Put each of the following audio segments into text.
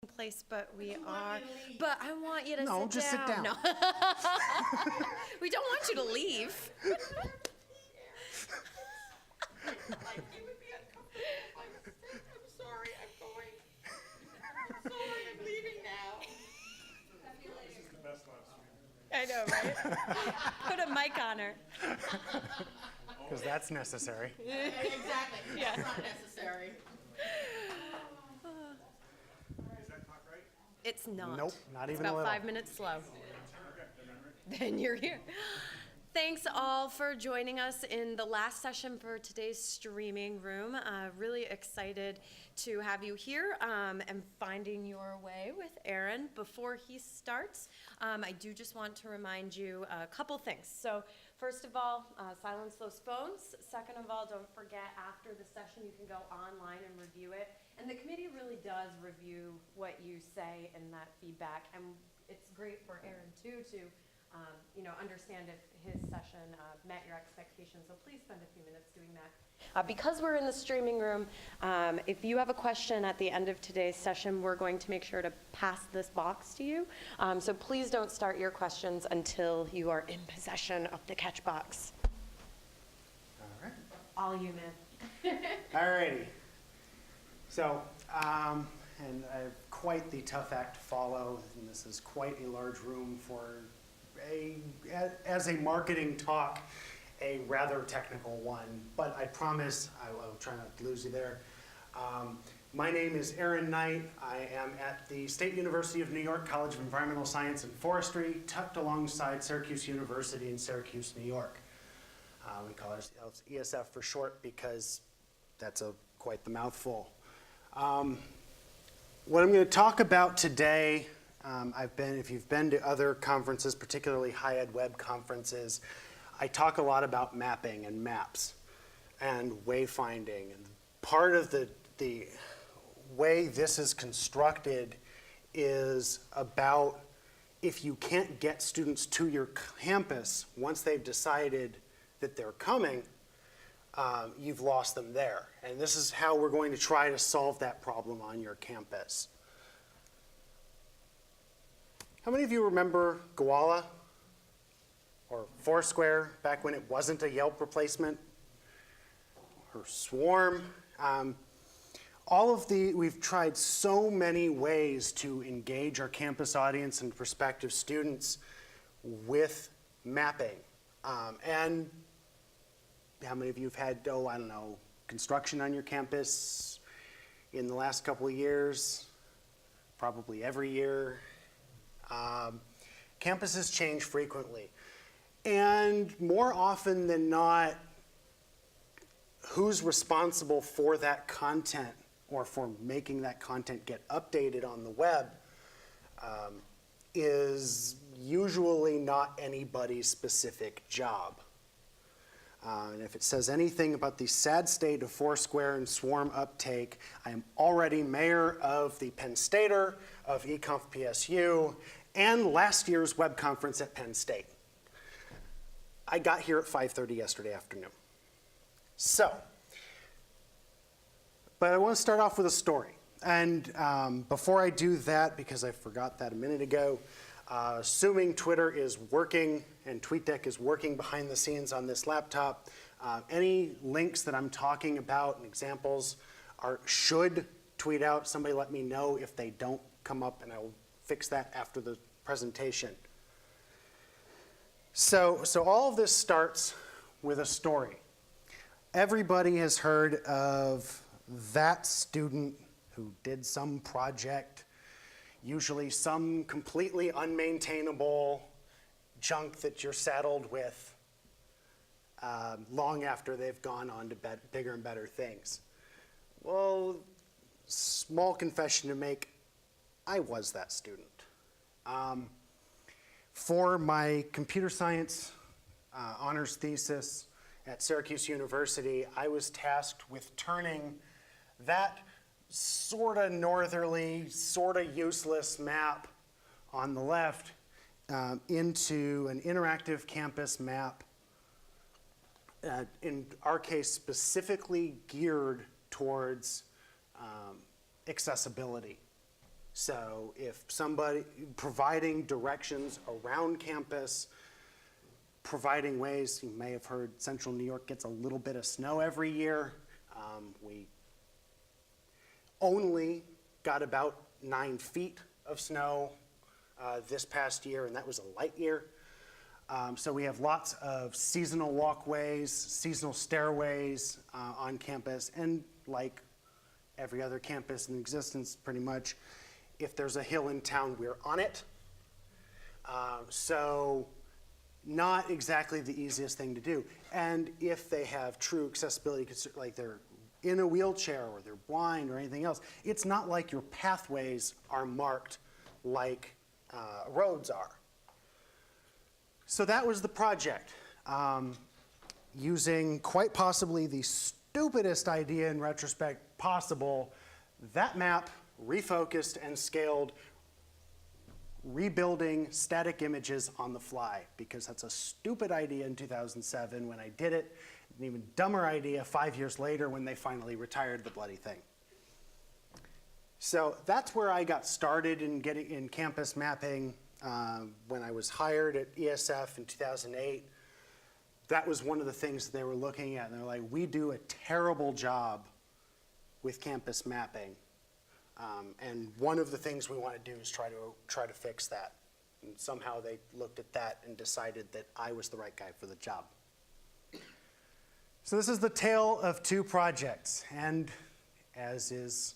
place, but we are. But I want you to No, sit just sit down. No. We don't want you to leave. Like, it would be uncomfortable if I was sick. I'm sorry, I'm going. I'm sorry, I'm leaving now. I know, right? Put a mic on her. Because that's necessary. Exactly, Yeah. that's not necessary. Is that clock right? It's not. Nope, not It's even a about little. 5 minutes slow. Then you're here. Thanks all for joining us in the last session for today's streaming room. Really excited to have you here and finding your way with Aaron. Before he starts, I do just want to remind you a couple things. So first of all, silence those phones. Second of all, don't forget after the session you can go online and review it. And the committee really does review what you say in that feedback. And it's great for Aaron too to understand if his session met your expectations. So please spend a few minutes doing that. Because we're in the streaming room, if you have a question at the end of today's session, we're going to make sure to pass this box to you. So please don't start your questions until you are in possession of the catch box. All right. All you, man. All righty. So, and I have quite the tough act to follow, and this is quite a large room for as a marketing talk, a rather technical one, but I promise I will try not to lose you there. My name is Aaron Knight. I am at the State University of New York College of Environmental Science and Forestry, tucked alongside Syracuse University in Syracuse, New York. We call ourselves ESF for short because that's quite the mouthful. What I'm going to talk about today, if you've been to other conferences, particularly high ed web conferences, I talk a lot about mapping and maps and wayfinding. And part of the way this is constructed is about if you can't get students to your campus once they've decided that they're coming, you've lost them there. And this is how we're going to try to solve that problem on your campus. How many of you remember Gowalla or Foursquare back when it wasn't a Yelp replacement? Or Swarm? We've tried so many ways to engage our campus audience and prospective students with mapping. And how many of you have had, construction on your campus in the last couple of years? Probably every year. Campuses change frequently. And more often than not, who's responsible for that content or for making that content get updated on the web is usually not anybody's specific job. And if it says anything about the sad state of Foursquare and Swarm uptake, I am already mayor of the Penn Stater, of eConf PSU, and last year's web conference at Penn State. I got here at 5:30 yesterday afternoon. But I want to start off with a story. And before I do that, because I forgot that a minute ago, assuming Twitter is working and TweetDeck is working behind the scenes on this laptop, any links that I'm talking about and examples should tweet out. Somebody let me know if they don't come up, and I will fix that after the presentation. So all of this starts with a story. Everybody has heard of that student who did some project, usually some completely unmaintainable junk that you're saddled with long after they've gone on to bigger and better things. Well, small confession to make, I was that student. For my computer science honors thesis at Syracuse University, I was tasked with turning that sort of northerly, sort of useless map on the left into an interactive campus map, in our case specifically geared towards accessibility. So if somebody, providing directions around campus, providing ways, you may have heard Central New York gets a little bit of snow every year. We only got about 9 feet of snow this past year, and that was a light year. So we have lots of seasonal walkways, seasonal stairways on campus, and like every other campus in existence, pretty much, if there's a hill in town, we're on it. So not exactly the easiest thing to do. And if they have true accessibility, like they're in a wheelchair or they're blind or anything else, it's not like your pathways are marked like roads are. So that was the project, using quite possibly the stupidest idea in retrospect possible, that map refocused and scaled, rebuilding static images on the fly, because that's a stupid idea in 2007 when I did it, an even dumber idea 5 years later when they finally retired the bloody thing. So that's where I got started in campus mapping when I was hired at ESF in 2008. That was one of the things that they were looking at, and they're like, we do a terrible job with campus mapping. And one of the things we want to do is try to fix that. And somehow they looked at that and decided that I was the right guy for the job. So this is the tale of two projects, and as is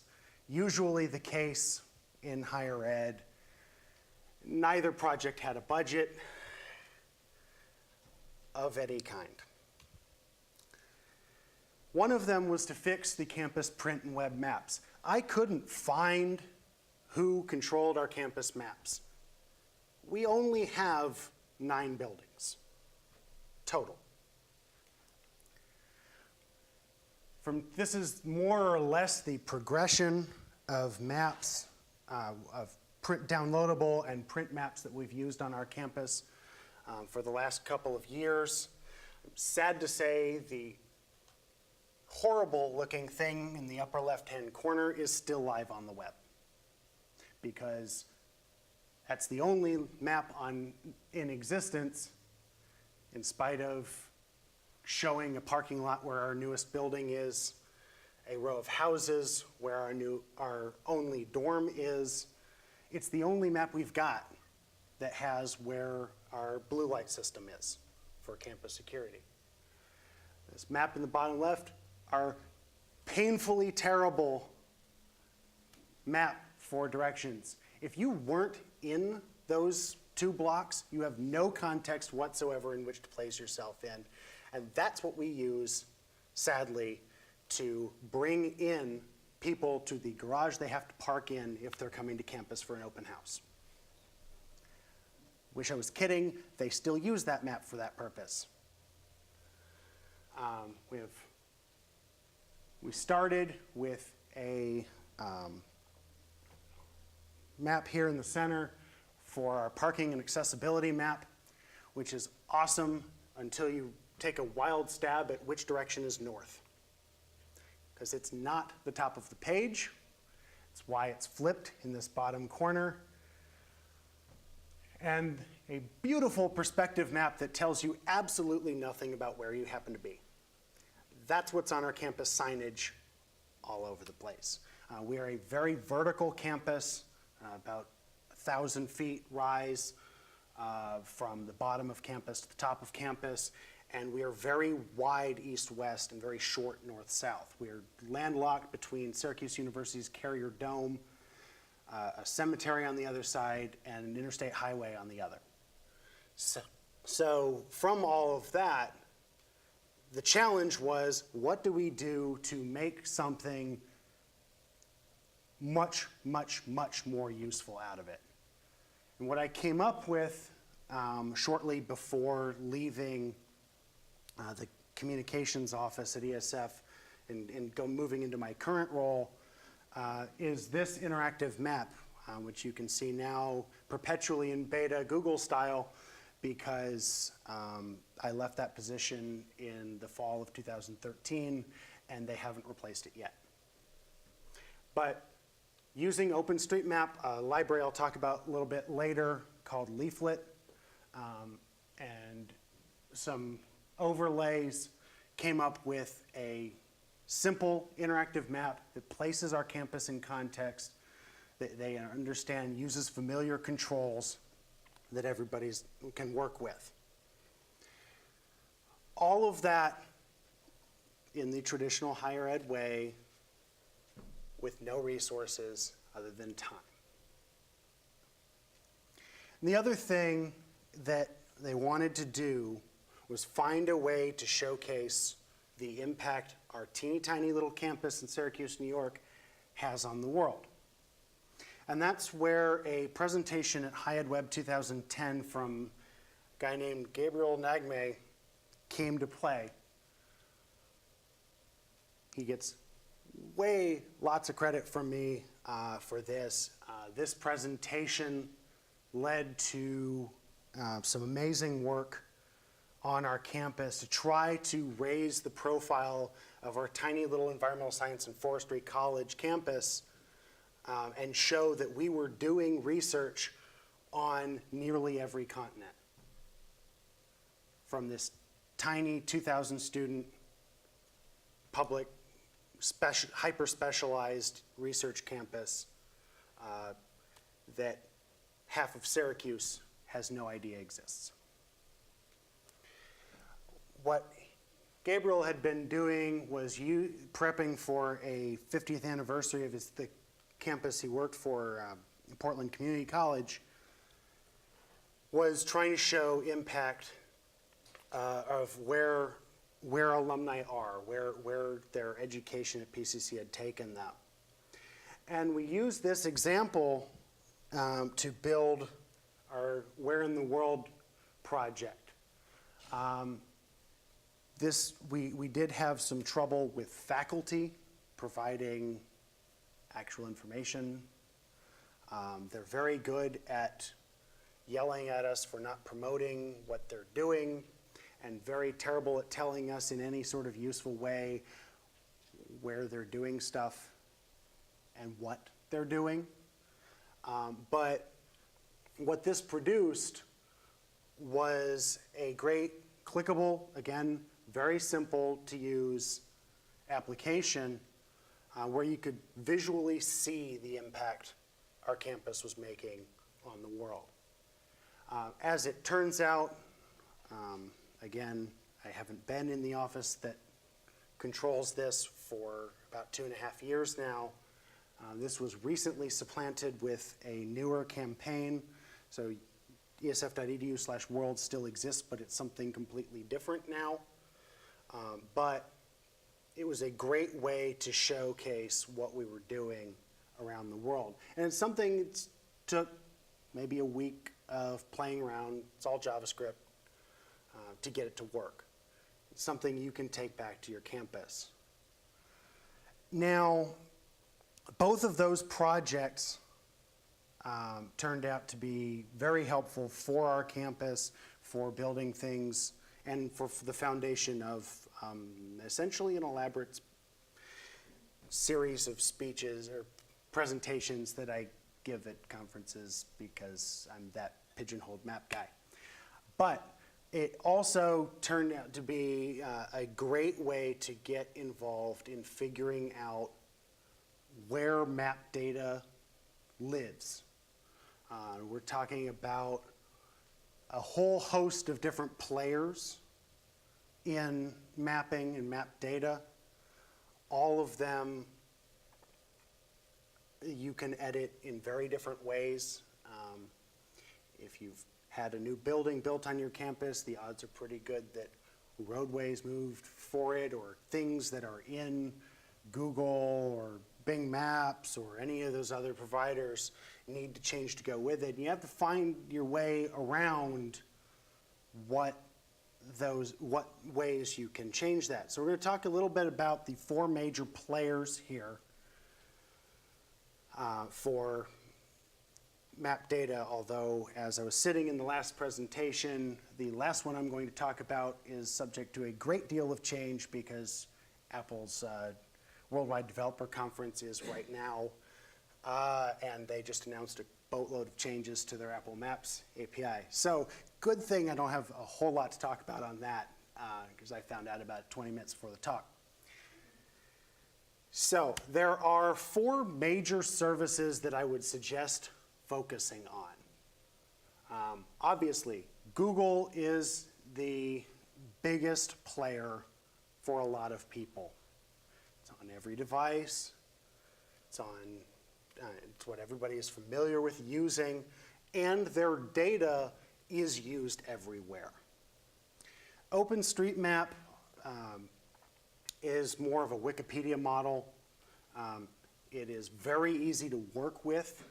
usually the case in higher ed, neither project had a budget of any kind. One of them was to fix the campus print and web maps. I couldn't find who controlled our campus maps. We only have 9 buildings total. This is more or less the progression of maps, of print downloadable and print maps that we've used on our campus for the last couple of years. Sad to say, the horrible looking thing in the upper left-hand corner is still live on the web, because that's the only map in existence, in spite of showing a parking lot where our newest building is, a row of houses where our only dorm is. It's the only map we've got that has where our blue light system is for campus security. This map in the bottom left, our painfully terrible map for directions. If you weren't in those 2 blocks, you have no context whatsoever in which to place yourself in. And that's what we use, sadly, to bring in people to the garage they have to park in if they're coming to campus for an open house. Wish I was kidding. They still use that map for that purpose. We started with a map here in the center for our parking and accessibility map, which is awesome until you take a wild stab at which direction is north. Because it's not the top of the page. It's why it's flipped in this bottom corner. And a beautiful perspective map that tells you absolutely nothing about where you happen to be. That's what's on our campus signage all over the place. We are a very vertical campus, about 1,000 feet rise from the bottom of campus to the top of campus, and we are very wide east-west and very short north-south. We are landlocked between Syracuse University's Carrier Dome, a cemetery on the other side, and an interstate highway on the other. So from all of that, the challenge was, what do we do to make something much, much, much more useful out of it? And what I came up with shortly before leaving the communications office at ESF and moving into my current role is this interactive map, which you can see now perpetually in beta Google style, because I left that position in the fall of 2013 and they haven't replaced it yet. But using OpenStreetMap, a library I'll talk about a little bit later called Leaflet, and some overlays, came up with a simple interactive map that places our campus in context, that they understand, uses familiar controls that everybody can work with. All of that in the traditional higher ed way with no resources other than time. And the other thing that they wanted to do was find a way to showcase the impact our teeny tiny little campus in Syracuse, New York has on the world. And that's where a presentation at High Ed Web 2010 from a guy named Gabriel Nagme came to play. He gets lots of credit from me for this. This presentation led to some amazing work on our campus to try to raise the profile of our tiny little environmental science and forestry college campus and show that we were doing research on nearly every continent. From this tiny 2,000 student public hyper-specialized research campus that half of Syracuse has no idea exists. What Gabriel had been doing was prepping for a 50th anniversary of the campus he worked for, Portland Community College, was trying to show impact of where alumni are, where their education at PCC had taken them. And we used this example to build our Where in the World project. We did have some trouble with faculty providing actual information. They're very good at yelling at us for not promoting what they're doing, and very terrible at telling us in any sort of useful way where they're doing stuff and what they're doing. But what this produced was a great clickable, again, very simple to use application where you could visually see the impact our campus was making on the world. As it turns out, again, I haven't been in the office that controls this for about 2.5 years now. This was recently supplanted with a newer campaign. So esf.edu/world still exists, but it's something completely different now. But it was a great way to showcase what we were doing around the world. And it's something that took maybe a week of playing around. It's all JavaScript to get it to work. It's something you can take back to your campus. Now, both of those projects turned out to be very helpful for our campus, for building things, and for the foundation of essentially an elaborate series of speeches or presentations that I give at conferences because I'm that pigeonholed map guy. But it also turned out to be a great way to get involved in figuring out where map data lives. We're talking about a whole host of different players in mapping and map data. All of them you can edit in very different ways. If you've had a new building built on your campus, the odds are pretty good that roadways moved for it, or things that are in Google or Bing Maps or any of those other providers need to change to go with it. And you have to find your way around what ways you can change that. So we're going to talk a little bit about the 4 major players here for map data, although as I was sitting in the last presentation, the last one I'm going to talk about is subject to a great deal of change because Apple's Worldwide Developer Conference is right now and they just announced a boatload of changes to their Apple Maps API. So good thing I don't have a whole lot to talk about on that, because I found out about it 20 minutes before the talk. So there are 4 major services that I would suggest focusing on. Obviously, Google is the biggest player for a lot of people. It's on every device. It's what everybody is familiar with using, and their data is used everywhere. OpenStreetMap is more of a Wikipedia model. It is very easy to work with,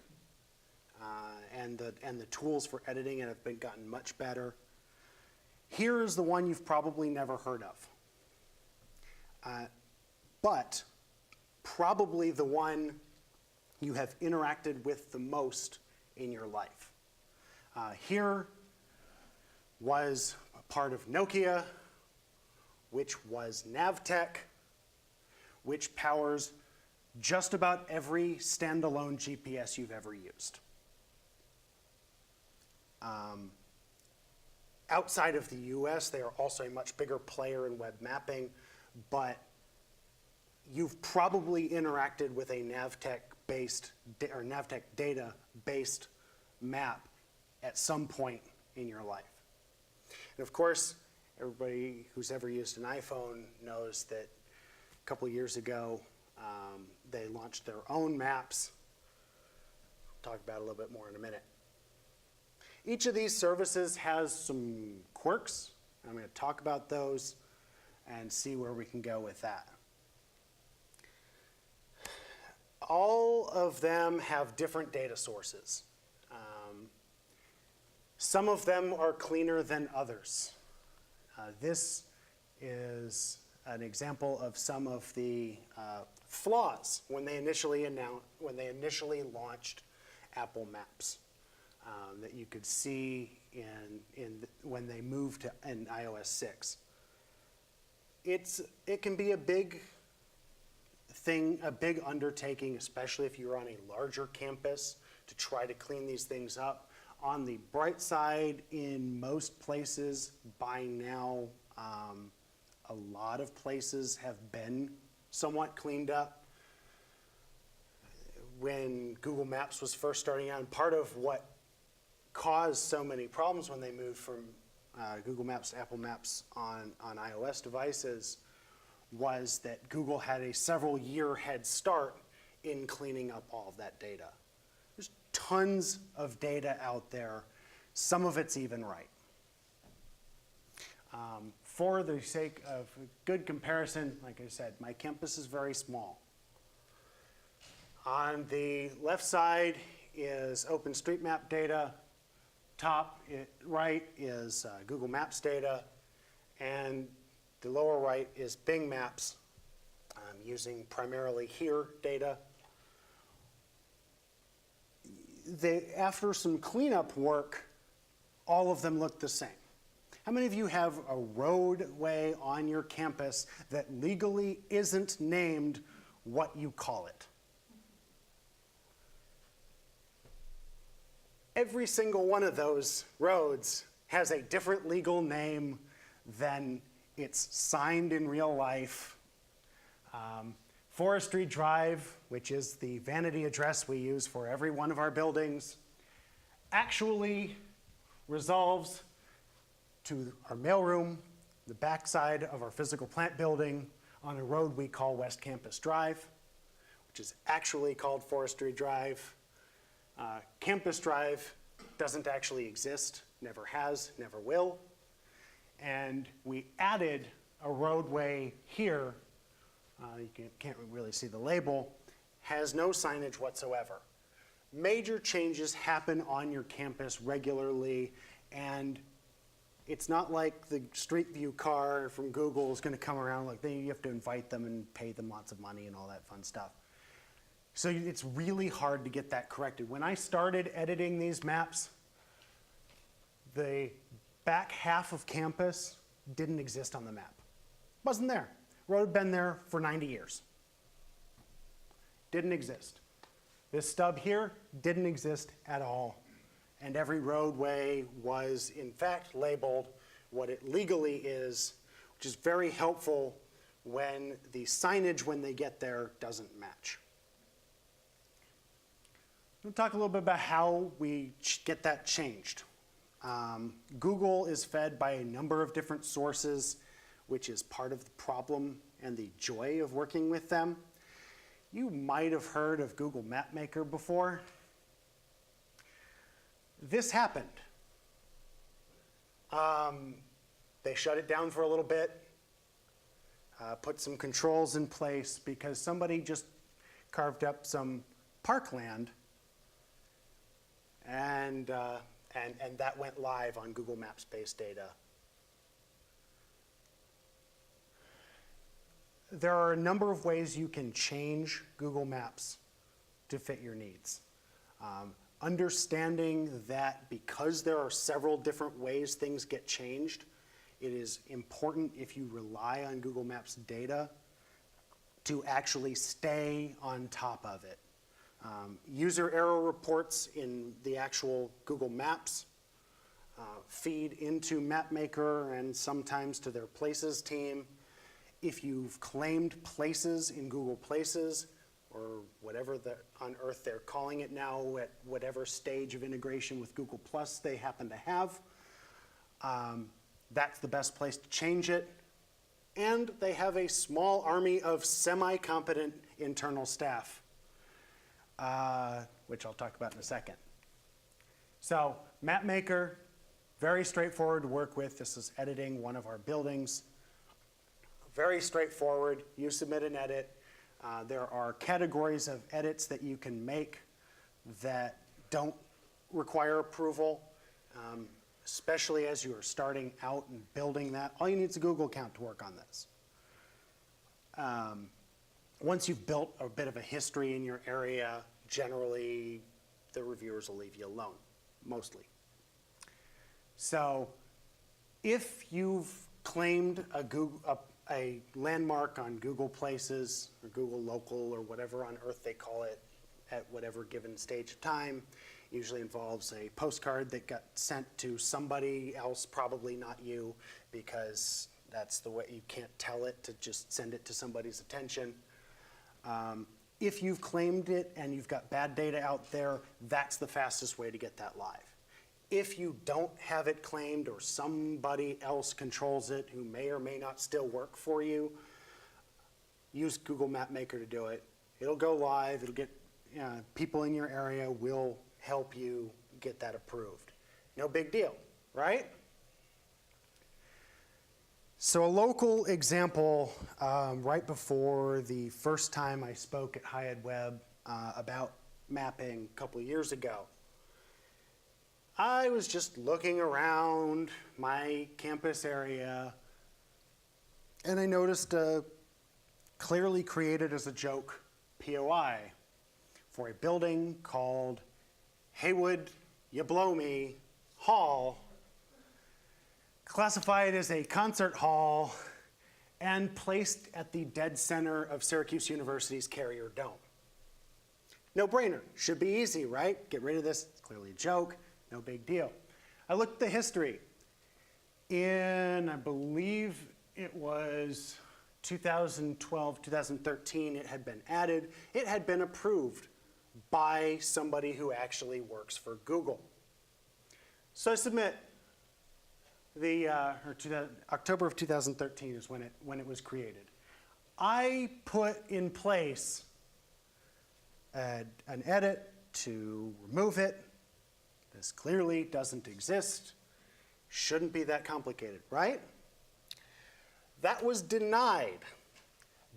and the tools for editing it have gotten much better. Here is the one you've probably never heard of, but probably the one you have interacted with the most in your life. Here was a part of Nokia, which was Navtech, which powers just about every standalone GPS you've ever used. Outside of the US, they are also a much bigger player in web mapping, but you've probably interacted with a Navtech-based or Navtech data-based map at some point in your life. And of course, everybody who's ever used an iPhone knows that a couple of years ago, they launched their own maps. I'll talk about it a little bit more in a minute. Each of these services has some quirks. I'm going to talk about those and see where we can go with that. All of them have different data sources. Some of them are cleaner than others. This is an example of some of the flaws when they initially launched Apple Maps that you could see when they moved to in iOS 6. It can be a big thing, a big undertaking, especially if you're on a larger campus, to try to clean these things up. On the bright side, in most places by now, a lot of places have been somewhat cleaned up. When Google Maps was first starting out, and part of what caused so many problems when they moved from Google Maps to Apple Maps on iOS devices was that Google had a several-year head start in cleaning up all of that data. There's tons of data out there. Some of it's even right. For the sake of a good comparison, like I said, my campus is very small. On the left side is OpenStreetMap data. Right is Google Maps data. And the lower right is Bing Maps, using primarily here data. After some cleanup work, all of them look the same. How many of you have a roadway on your campus that legally isn't named what you call it? Every single one of those roads has a different legal name than it's signed in real life. Forestry Drive, which is the vanity address we use for every one of our buildings, actually resolves to our mailroom, the backside of our physical plant building, on a road we call West Campus Drive, which is actually called Forestry Drive. Campus Drive doesn't actually exist, never has, never will. And we added a roadway here, you can't really see the label, has no signage whatsoever. Major changes happen on your campus regularly, and it's not like the Street View car from Google is going to come around. Like you have to invite them and pay them lots of money and all that fun stuff. So it's really hard to get that corrected. When I started editing these maps, the back half of campus didn't exist on the map. Wasn't there. Road had been there for 90 years. Didn't exist. This stub here didn't exist at all. And every roadway was, in fact, labeled what it legally is, which is very helpful when the signage, when they get there, doesn't match. We'll talk a little bit about how we get that changed. Google is fed by a number of different sources, which is part of the problem and the joy of working with them. You might have heard of Google Mapmaker before. This happened. They shut it down for a little bit, put some controls in place because somebody just carved up some parkland, and that went live on Google Maps based data. There are a number of ways you can change Google Maps to fit your needs. Understanding that because there are several different ways things get changed, it is important if you rely on Google Maps data to actually stay on top of it. User error reports in the actual Google Maps feed into Mapmaker and sometimes to their Places team. If you've claimed places in Google Places, or whatever on earth they're calling it now, at whatever stage of integration with Google Plus they happen to have, that's the best place to change it. And they have a small army of semi-competent internal staff, which I'll talk about in a second. So Mapmaker, very straightforward to work with. This is editing one of our buildings. Very straightforward. You submit an edit. There are categories of edits that you can make that don't require approval, especially as you are starting out and building that. All you need is a Google account to work on this. Once you've built a bit of a history in your area, generally the reviewers will leave you alone, mostly. So if you've claimed a landmark on Google Places or Google Local or whatever on earth they call it at whatever given stage of time, usually involves a postcard that got sent to somebody else, probably not you, because that's the way you can't tell it to just send it to somebody's attention. If you've claimed it and you've got bad data out there, that's the fastest way to get that live. If you don't have it claimed or somebody else controls it who may or may not still work for you, use Google Mapmaker to do it. It'll go live. It'll get people in your area will help you get that approved. No big deal, right? So a local example, right before the first time I spoke at High Ed Web about mapping a couple of years ago, I was just looking around my campus area, and I noticed a clearly created as a joke POI for a building called Haywood You Blow Me Hall, classified as a concert hall and placed at the dead center of Syracuse University's Carrier Dome. No brainer, should be easy, right? Get rid of this, it's clearly a joke. No big deal. I looked at the history. In, I believe it was 2012, 2013, it had been added. It had been approved by somebody who actually works for Google. So I submit October of 2013 is when it was created. I put in place an edit to remove it. This clearly doesn't exist. Shouldn't be that complicated, right? That was denied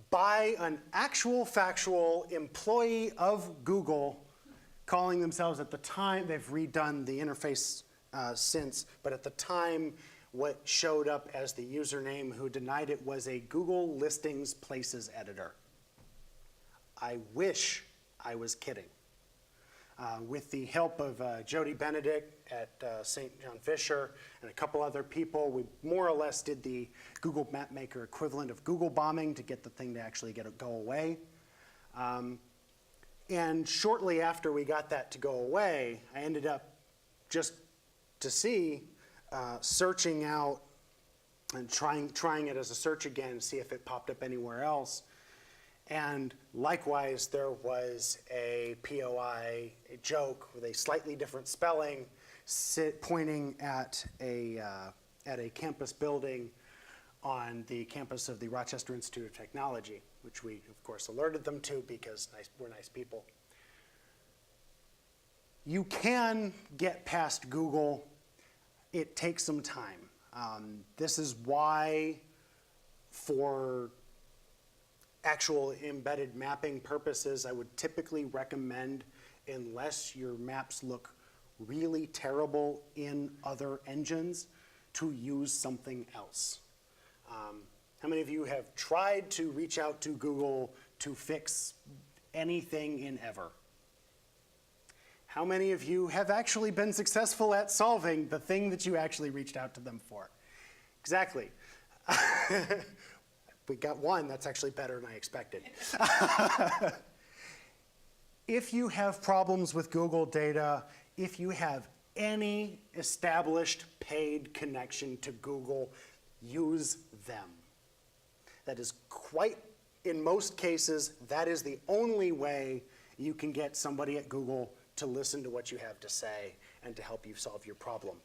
by an actual factual employee of Google calling themselves at the time, they've redone the interface since, but at the time what showed up as the username who denied it was a Google Listings Places editor. I wish I was kidding. With the help of Jody Benedict at St. John Fisher and a couple other people, we more or less did the Google Mapmaker equivalent of Google bombing to get the thing to actually go away. And shortly after we got that to go away, I ended up just to see, searching out and trying it as a search again, see if it popped up anywhere else. And likewise, there was a POI, a joke with a slightly different spelling, pointing at a campus building on the campus of the Rochester Institute of Technology, which we, of course, alerted them to because we're nice people. You can get past Google. It takes some time. This is why, for actual embedded mapping purposes, I would typically recommend, unless your maps look really terrible in other engines, to use something else. How many of you have tried to reach out to Google to fix anything in ever? How many of you have actually been successful at solving the thing that you actually reached out to them for? Exactly. We got one, that's actually better than I expected. If you have problems with Google data, if you have any established paid connection to Google, use them. That is quite, in most cases, that is the only way you can get somebody at Google to listen to what you have to say and to help you solve your problem.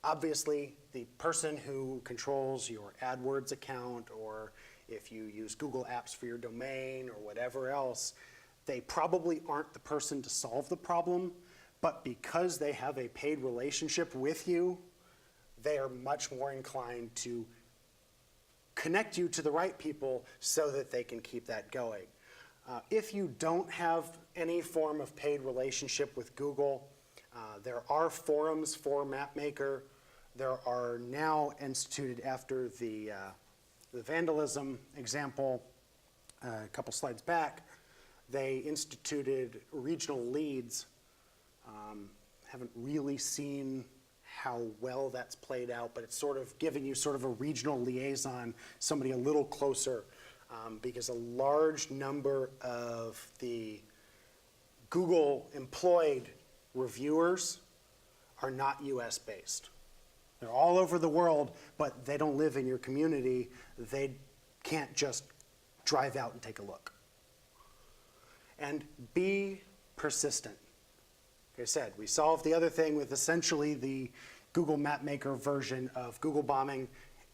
Obviously, the person who controls your AdWords account, or if you use Google Apps for your domain or whatever else, they probably aren't the person to solve the problem, but because they have a paid relationship with you, they are much more inclined to connect you to the right people so that they can keep that going. If you don't have any form of paid relationship with Google, there are forums for MapMaker. There are now instituted, after the vandalism example a couple slides back, they instituted regional leads. Haven't really seen how well that's played out, but it's sort of giving you sort of a regional liaison, somebody a little closer, because a large number of the Google employed reviewers are not US based. They're all over the world, but they don't live in your community. They can't just drive out and take a look. And be persistent. Like I said, we solved the other thing with essentially the Google MapMaker version of Google bombing,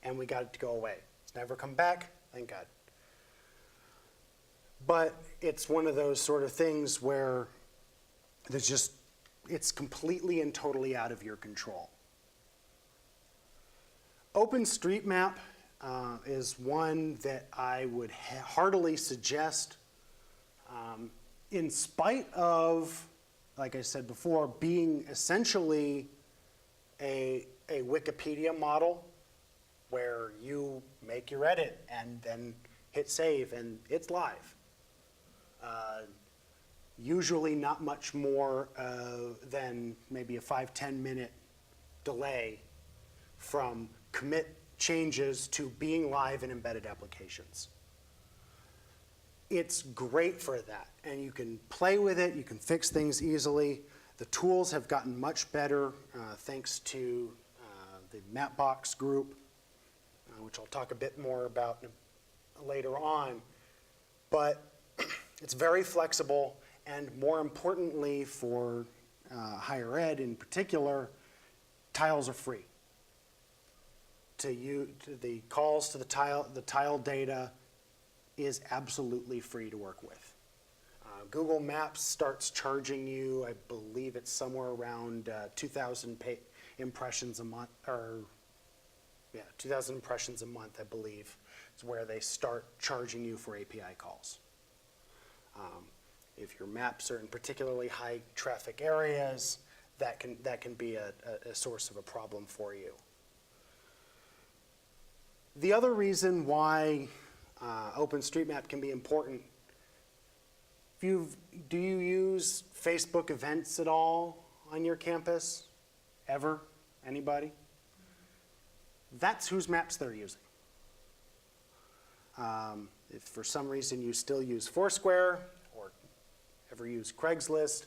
and we got it to go away. It's never come back, thank God. But it's one of those sort of things where there's just, it's completely and totally out of your control. OpenStreetMap is one that I would heartily suggest, in spite of, like I said before, being essentially a Wikipedia model where you make your edit and then hit save and it's live. Usually not much more than maybe a 5-10 minute delay from commit changes to being live in embedded applications. It's great for that, and you can play with it, you can fix things easily. The tools have gotten much better thanks to the Mapbox group, which I'll talk a bit more about later on. But it's very flexible, and more importantly for higher ed in particular, tiles are free. The calls to the tile data is absolutely free to work with. Google Maps starts charging you, I believe it's somewhere around 2,000 impressions a month, or yeah, 2,000 impressions a month, I believe, is where they start charging you for API calls. If your maps are in particularly high traffic areas, that can be a source of a problem for you. The other reason why OpenStreetMap can be important, do you use Facebook events at all on your campus? Ever? Anybody? That's whose maps they're using. If for some reason you still use Foursquare, or ever use Craigslist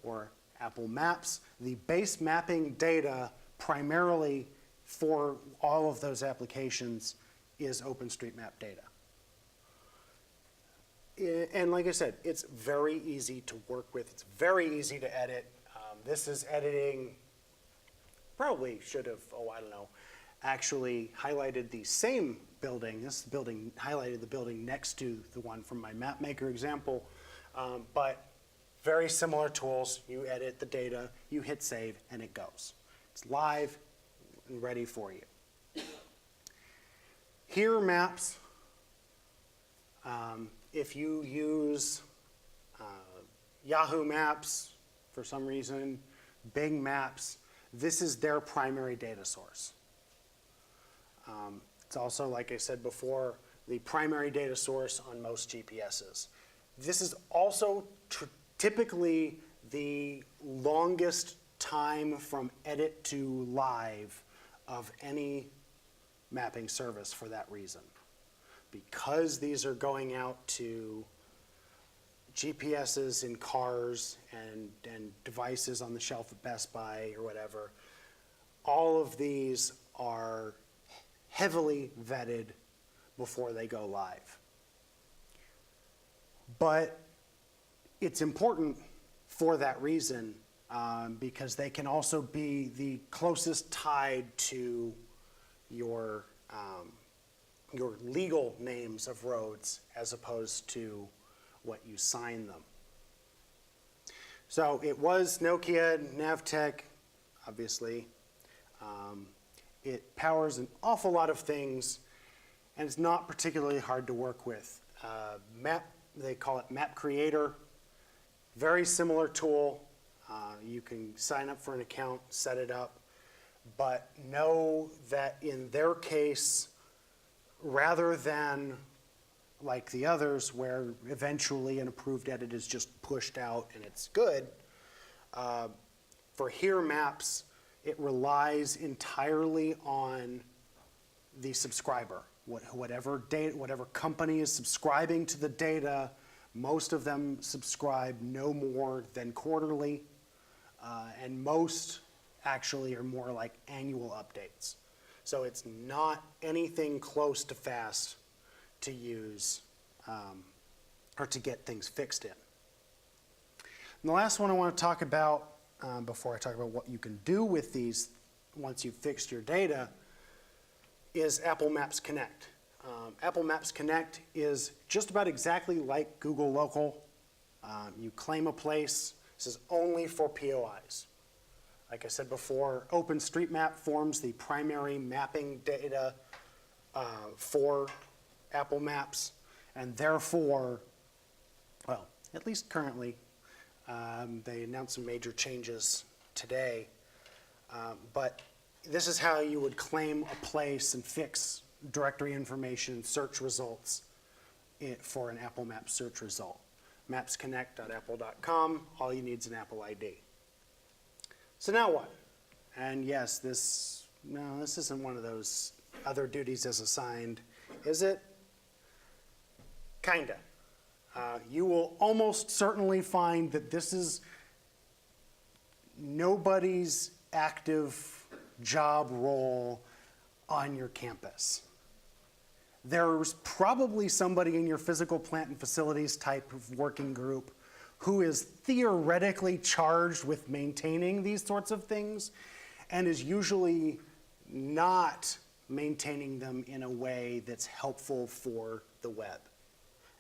or Apple Maps, the base mapping data primarily for all of those applications is OpenStreetMap data. And like I said, it's very easy to work with. It's very easy to edit. This is editing, probably should have, I don't know, actually highlighted the same building. This building highlighted the building next to the one from my MapMaker example. But very similar tools. You edit the data, you hit save, and it goes. It's live and ready for you. Here are maps. If you use Yahoo Maps for some reason, Bing Maps, this is their primary data source. It's also, like I said before, the primary data source on most GPSs. This is also typically the longest time from edit to live of any mapping service for that reason. Because these are going out to GPSs in cars and devices on the shelf at Best Buy or whatever, all of these are heavily vetted before they go live. But it's important for that reason because they can also be the closest tied to your legal names of roads as opposed to what you sign them. So it was Nokia, Navtech, obviously. It powers an awful lot of things, and it's not particularly hard to work with. They call it Map Creator. Very similar tool. You can sign up for an account, set it up, but know that in their case, rather than like the others where eventually an approved edit is just pushed out and it's good, for Here Maps, it relies entirely on the subscriber. Whatever company is subscribing to the data, most of them subscribe no more than quarterly, and most actually are more like annual updates. So it's not anything close to fast to use or to get things fixed in. And the last one I want to talk about before I talk about what you can do with these once you've fixed your data is Apple Maps Connect. Apple Maps Connect is just about exactly like Google Local. You claim a place. This is only for POIs. Like I said before, OpenStreetMap forms the primary mapping data for Apple Maps, and therefore, well, at least currently, they announced some major changes today, but this is how you would claim a place and fix directory information, search results for an Apple Maps search result. mapsconnect.apple.com, all you need is an Apple ID. So now what? And yes, this isn't one of those other duties as assigned, is it? Kinda. You will almost certainly find that this is nobody's active job role on your campus. There's probably somebody in your physical plant and facilities type of working group who is theoretically charged with maintaining these sorts of things and is usually not maintaining them in a way that's helpful for the web.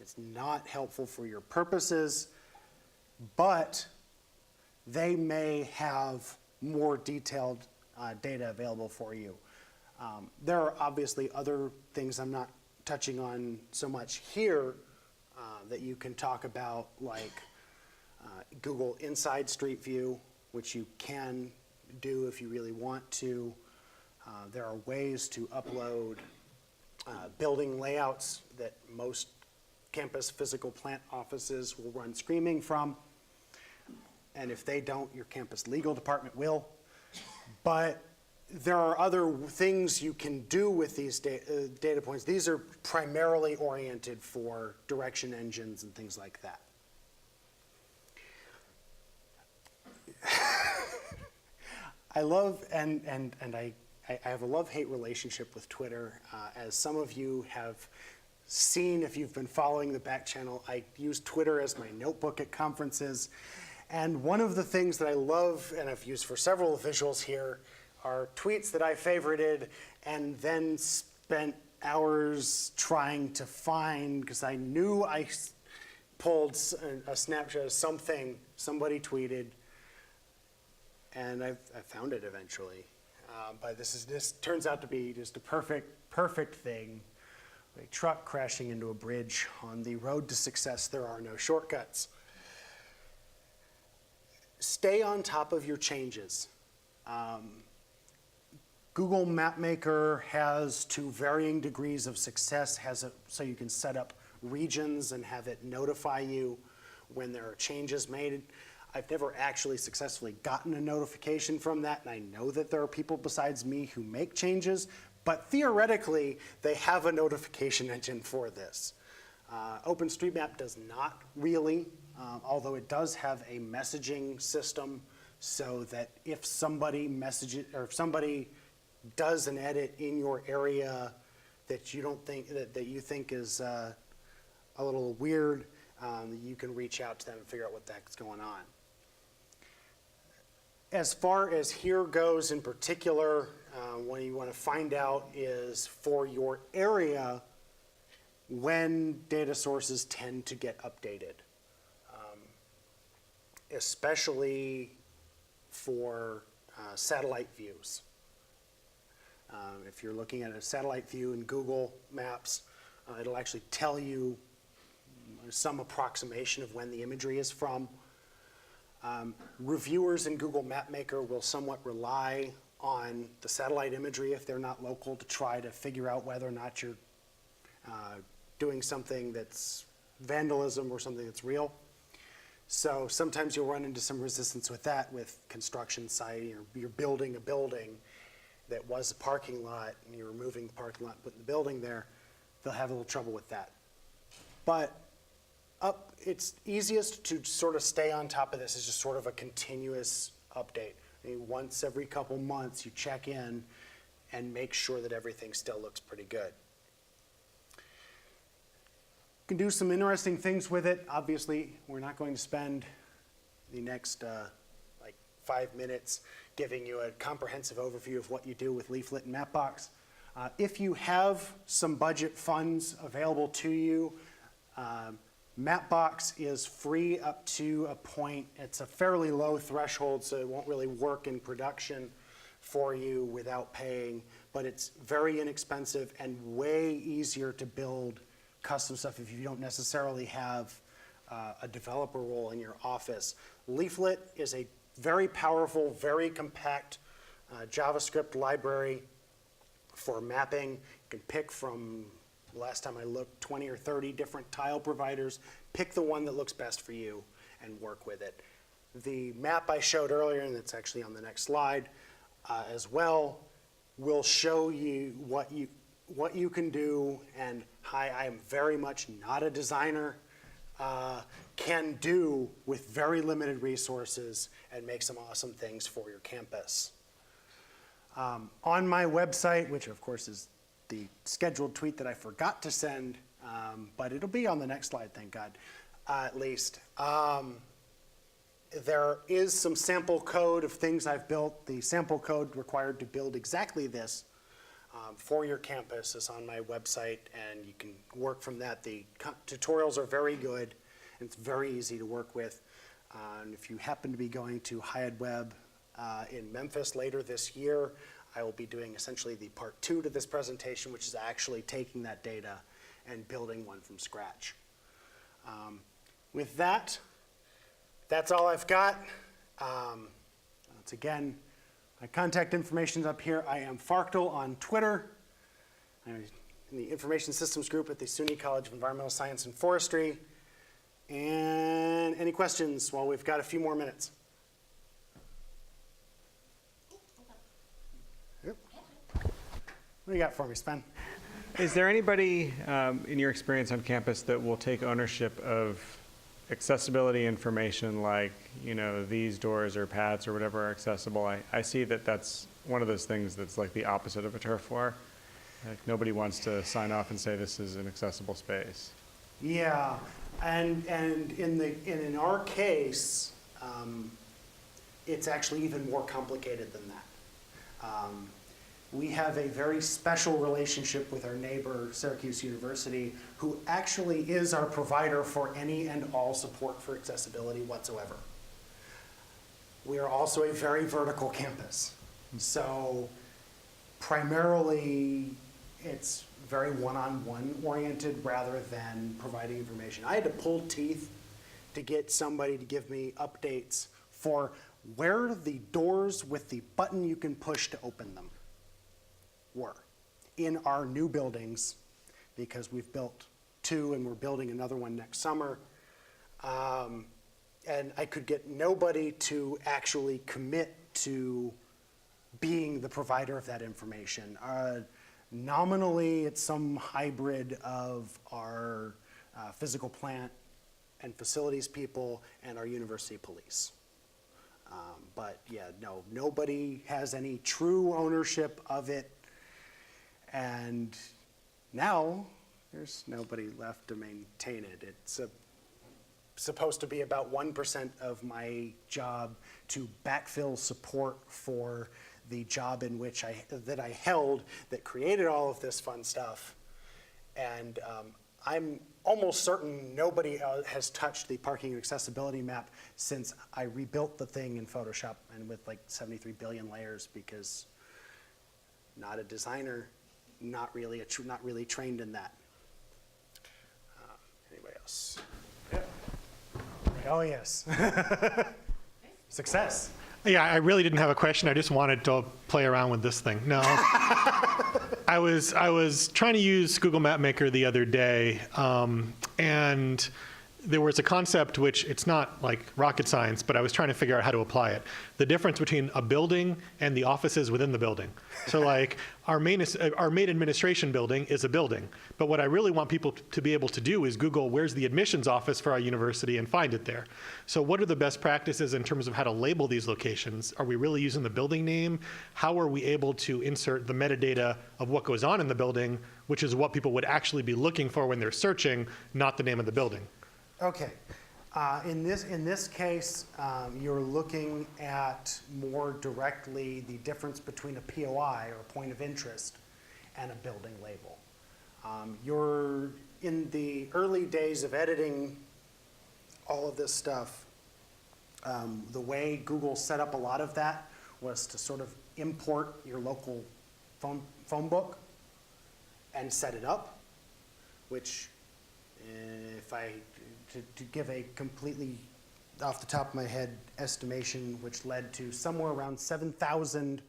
It's not helpful for your purposes, but they may have more detailed data available for you. There are obviously other things I'm not touching on so much here that you can talk about, like Google Inside Street View, which you can do if you really want to. There are ways to upload building layouts that most campus physical plant offices will run screaming from. And if they don't, your campus legal department will. But there are other things you can do with these data points. These are primarily oriented for direction engines and things like that. I love, and I have a love-hate relationship with Twitter. As some of you have seen, if you've been following the back channel, I use Twitter as my notebook at conferences. And one of the things that I love, and I've used for several visuals here, are tweets that I favorited and then spent hours trying to find, because I knew I pulled a snapshot of something somebody tweeted, and I found it eventually. But this turns out to be just a perfect thing. A truck crashing into a bridge. On the road to success, there are no shortcuts. Stay on top of your changes. Google Mapmaker has, to varying degrees of success, so you can set up regions and have it notify you when there are changes made. I've never actually successfully gotten a notification from that, and I know that there are people besides me who make changes, but theoretically, they have a notification engine for this. OpenStreetMap does not really, although it does have a messaging system so that if somebody messages, or if somebody does an edit in your area that you don't think, that you think is a little weird, you can reach out to them and figure out what the heck's going on. As far as here goes in particular, what you want to find out is for your area when data sources tend to get updated, especially for satellite views. If you're looking at a satellite view in Google Maps, it'll actually tell you some approximation of when the imagery is from. Reviewers in Google Mapmaker will somewhat rely on the satellite imagery if they're not local to try to figure out whether or not you're doing something that's vandalism or something that's real. So sometimes you'll run into some resistance with that with construction site, or you're building a building that was a parking lot and you're removing the parking lot and putting the building there. They'll have a little trouble with that. But it's easiest to sort of stay on top of this as just sort of a continuous update. I mean, once every couple months, you check in and make sure that everything still looks pretty good. You can do some interesting things with it. Obviously, we're not going to spend the next 5 minutes giving you a comprehensive overview of what you do with Leaflet and Mapbox. If you have some budget funds available to you, Mapbox is free up to a point. It's a fairly low threshold, so it won't really work in production for you without paying, but it's very inexpensive and way easier to build custom stuff if you don't necessarily have a developer role in your office. Leaflet is a very powerful, very compact JavaScript library for mapping. You can pick from, last time I looked, 20 or 30 different tile providers. Pick the one that looks best for you and work with it. The map I showed earlier, and it's actually on the next slide as well, will show you what you can do, and hi, I am very much not a designer, can do with very limited resources and make some awesome things for your campus. On my website, which of course is the scheduled tweet that I forgot to send, but it'll be on the next slide, thank God, at least. There is some sample code of things I've built. The sample code required to build exactly this for your campus is on my website, and you can work from that. The tutorials are very good, and it's very easy to work with. And if you happen to be going to Hyatt Web in Memphis later this year, I will be doing essentially the part 2 to this presentation, which is actually taking that data and building one from scratch. With that, that's all I've got. Once again, my contact information is up here. I am Farktel on Twitter. I'm in the Information Systems Group at the SUNY College of Environmental Science and Forestry. And any questions while we've got a few more minutes? Yep. What do you got for me, Sven? Is there anybody in your experience on campus that will take ownership of accessibility information like, these doors or paths or whatever are accessible, I see that that's one of those things that's like the opposite of a turf war. Like nobody wants to sign off and say this is an accessible space. Yeah, and in our case, it's actually even more complicated than that. We have a very special relationship with our neighbor, Syracuse University, who actually is our provider for any and all support for accessibility whatsoever. We are also a very vertical campus. So primarily, it's very one-on-one oriented rather than providing information. I had to pull teeth to get somebody to give me updates for where the doors with the button you can push to open them were in our new buildings, because we've built 2 and we're building another one next summer. And I could get nobody to actually commit to being the provider of that information. Nominally, it's some hybrid of our physical plant and facilities people and our university police. But yeah, no, nobody has any true ownership of it. And now there's nobody left to maintain it. It's supposed to be about 1% of my job to backfill support for the job in which that I held that created all of this fun stuff. And I'm almost certain nobody has touched the parking and accessibility map since I rebuilt the thing in Photoshop and with like 73 billion layers, because not a designer, not really trained in that. Anybody else? Yeah. Oh yes. Success. Yeah, I really didn't have a question. I just wanted to play around with this thing. No, I was trying to use Google Map Maker the other day, and there was a concept which it's not like rocket science, but I was trying to figure out how to apply it. The difference between a building and the offices within the building. So like our main administration building is a building, but what I really want people to be able to do is Google where's the admissions office for our university and find it there. So what are the best practices in terms of how to label these locations? Are we really using the building name? How are we able to insert the metadata of what goes on in the building, which is what people would actually be looking for when they're searching, not the name of the building? Okay. In this case, you're looking at more directly the difference between a POI, or point of interest, and a building label. You're in the early days of editing all of this stuff. The way Google set up a lot of that was to sort of import your local phone book and set it up, which if I to give a completely off the top of my head estimation, which led to somewhere around 7,000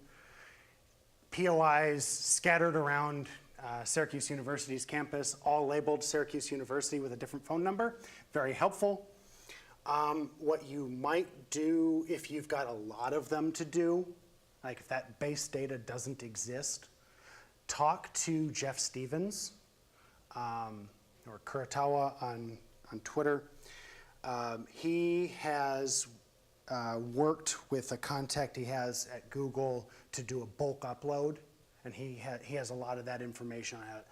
POIs scattered around Syracuse University's campus, all labeled Syracuse University with a different phone number. Very helpful. What you might do if you've got a lot of them to do, like if that base data doesn't exist, talk to Jeff Stevens or Kuratawa on Twitter. He has worked with a contact he has at Google to do a bulk upload, and he has a lot of that information on it.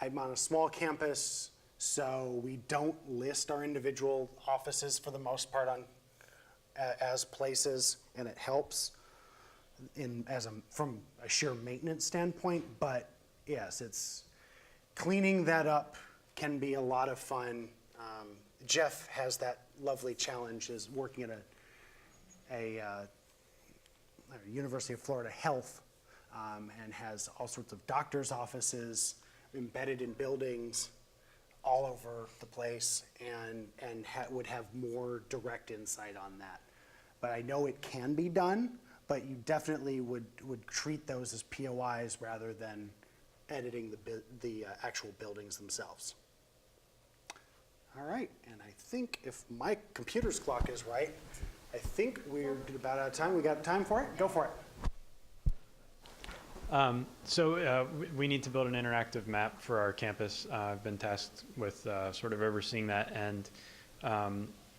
I'm on a small campus, so we don't list our individual offices for the most part as places, and it helps from a sheer maintenance standpoint. But yes, it's cleaning that up can be a lot of fun. Jeff has that lovely challenge, is working at a University of Florida Health, and has all sorts of doctors' offices embedded in buildings all over the place, and would have more direct insight on that. But I know it can be done, but you definitely would treat those as POIs rather than editing the actual buildings themselves. All right, and I think if my computer's clock is right, I think we're about out of time. We got time for it? Go for it. So we need to build an interactive map for our campus. I've been tasked with sort of overseeing that, and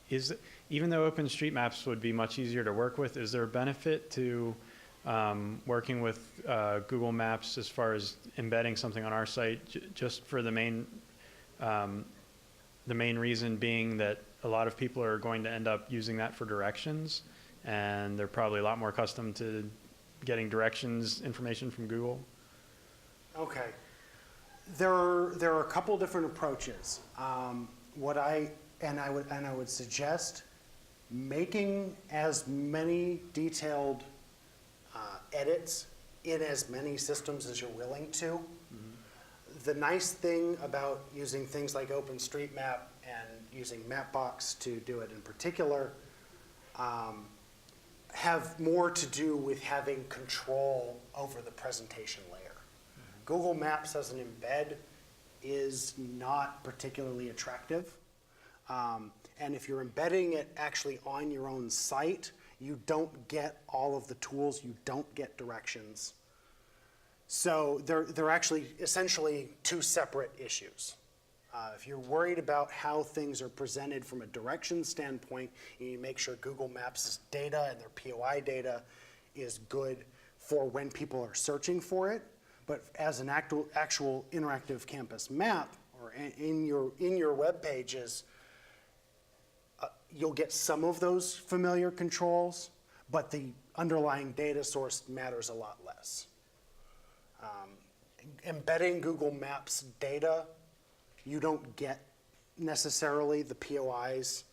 Is, even though OpenStreetMaps would be much easier to work with, is there a benefit to working with Google Maps as far as embedding something on our site, just for the main reason being that a lot of people are going to end up using that for directions, and they're probably a lot more accustomed to getting directions information from Google? Okay. There are a couple different approaches. I would suggest making as many detailed edits in as many systems as you're willing to. Mm-hmm. The nice thing about using things like OpenStreetMap and using Mapbox to do it in particular have more to do with having control over the presentation layer. Mm-hmm. Google Maps as an embed is not particularly attractive. And if you're embedding it actually on your own site, you don't get all of the tools, you don't get directions. So they're actually essentially two separate issues. If you're worried about how things are presented from a direction standpoint, you need to make sure Google Maps' data and their POI data is good for when people are searching for it. But as an actual interactive campus map, or in your web pages, you'll get some of those familiar controls, but the underlying data source matters a lot less. Embedding Google Maps data, you don't get necessarily the POIs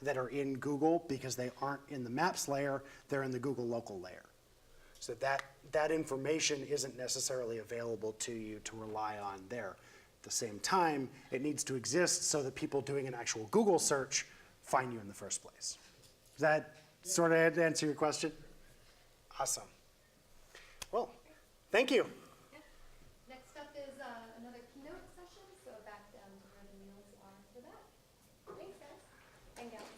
that are in Google because they aren't in the Maps layer, they're in the Google local layer. So that information isn't necessarily available to you to rely on there. At the same time, it needs to exist so that people doing an actual Google search find you in the first place. Does that sort of answer your question? Awesome. Well, thank you. Yeah. Next up is another keynote session, so back down to where the meals are for that. Thanks, guys and gals.